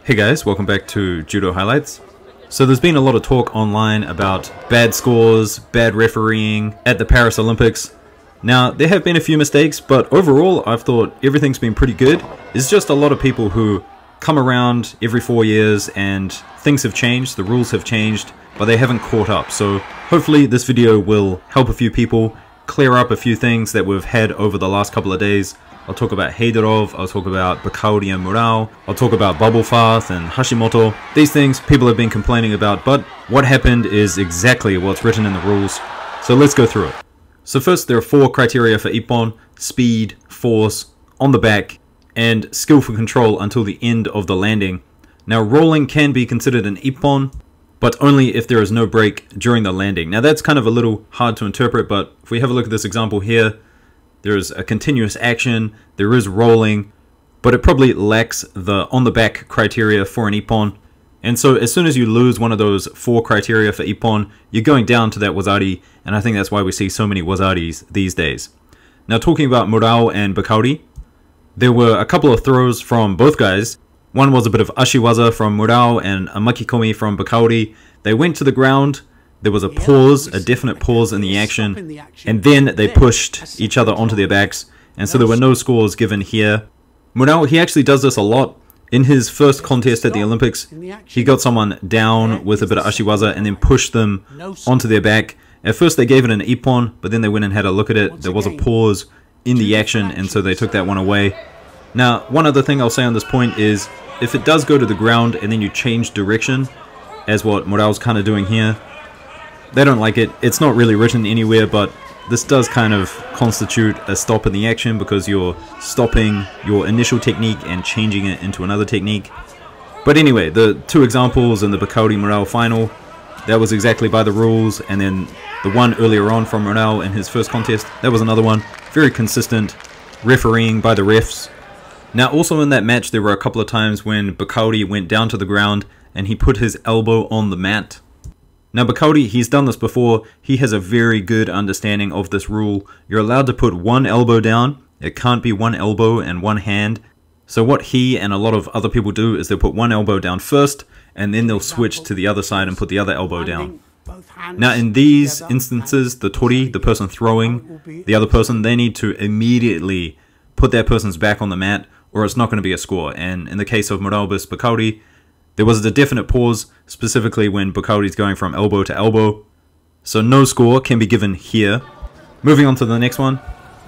Hey guys, welcome back to Judo Highlights. So there's been a lot of talk online about bad scores, bad refereeing at the Paris Olympics. Now, there have been a few mistakes, but overall I've thought everything's been pretty good. It's just a lot of people who come around every 4 years and things have changed, the rules have changed, but they haven't caught up. So hopefully this video will help a few people clear up a few things that we've had over the last couple of days. I'll talk about Heidorov, I'll talk about Bakauri and Murao, I'll talk about bubble fast and Hashimoto. These things people have been complaining about, but what happened is exactly what's written in the rules. So let's go through it. So first, there are 4 criteria for ippon: speed, force, on the back, and skillful control until the end of the landing. Now rolling can be considered an ippon, but only if there is no break during the landing. Now that's kind of a little hard to interpret, but if we have a look at this example here, there's a continuous action, there is rolling, but it probably lacks the on the back criteria for an ippon. And so as soon as you lose one of those 4 criteria for ippon, you're going down to that wazari, and I think that's why we see so many wazaris these days. Now talking about Murao and Bakauri, there were a couple of throws from both guys. One was a bit of ashiwaza from Murao and a makikomi from Bakauri. They went to the ground. There was a pause, a definite pause in the action, and then they pushed each other onto their backs, and so there were no scores given here. Murao, he actually does this a lot. In his first contest at the Olympics, he got someone down with a bit of ashiwaza and then pushed them onto their back. At first they gave it an ippon, but then they went and had a look at it. There was a pause in the action, and so they took that one away. Now, one other thing I'll say on this point is, if it does go to the ground and then you change direction, as what Murao's kind of doing here, they don't like it. It's not really written anywhere, but this does kind of constitute a stop in the action because you're stopping your initial technique and changing it into another technique. But anyway, the 2 examples in the Bakauri-Murao final, that was exactly by the rules, and then the one earlier on from Murao in his first contest, that was another one. Very consistent refereeing by the refs. Now also in that match there were a couple of times when Bakauri went down to the ground and he put his elbow on the mat. Now Bakauri, he's done this before, he has a very good understanding of this rule. You're allowed to put one elbow down, it can't be one elbow and one hand. So what he and a lot of other people do is they'll put one elbow down first, and then they'll switch to the other side and put the other elbow down. Now in these instances, the tori, the person throwing the other person, they need to immediately put that person's back on the mat, or it's not going to be a score. And in the case of Murao vs Bakauri, there was a definite pause, specifically when Bakauri's going from elbow to elbow. So no score can be given here. Moving on to the next one.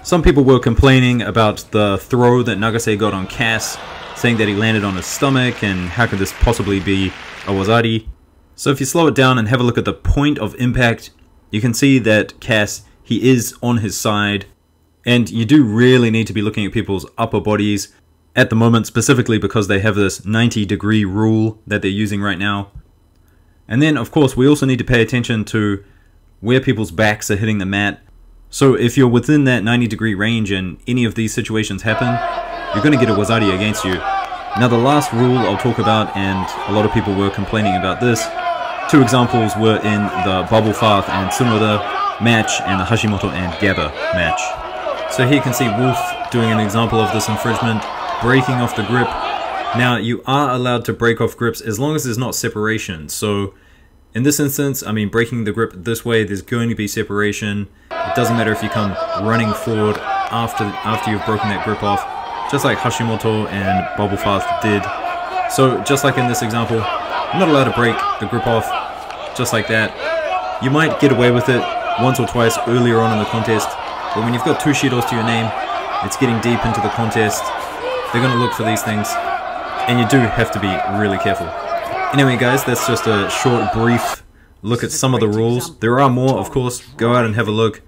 Some people were complaining about the throw that Nagase got on Cass, saying that he landed on his stomach and how could this possibly be a wazari. So if you slow it down and have a look at the point of impact, you can see that Cass, he is on his side. And you do really need to be looking at people's upper bodies at the moment, specifically because they have this 90-degree rule that they're using right now. And then, of course, we also need to pay attention to where people's backs are hitting the mat. So if you're within that 90-degree range and any of these situations happen, you're going to get a wazari against you. Now the last rule I'll talk about, and a lot of people were complaining about this, 2 examples were in the bubble fast and Tsunoda match and the Hashimoto and Gaba match. So here you can see Wolf doing an example of this infringement, breaking off the grip. Now you are allowed to break off grips as long as there's not separation. So in this instance, I mean, breaking the grip this way, there's going to be separation. It doesn't matter if you come running forward after you've broken that grip off, just like Hashimoto and Bubble Fast did. So just like in this example, you're not allowed to break the grip off just like that. You might get away with it once or twice earlier on in the contest, but when you've got 2 shidos to your name, it's getting deep into the contest. They're going to look for these things, and you do have to be really careful. Anyway guys, that's just a short, brief look at some of the rules. There are more, of course. Go out and have a look.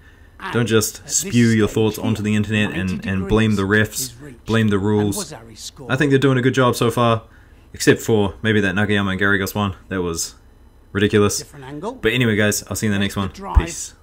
Don't just spew your thoughts onto the internet and blame the refs, blame the rules. I think they're doing a good job so far, except for maybe that Nagayama and Garrigus one. That was ridiculous. But anyway guys, I'll see you in the next one. Peace.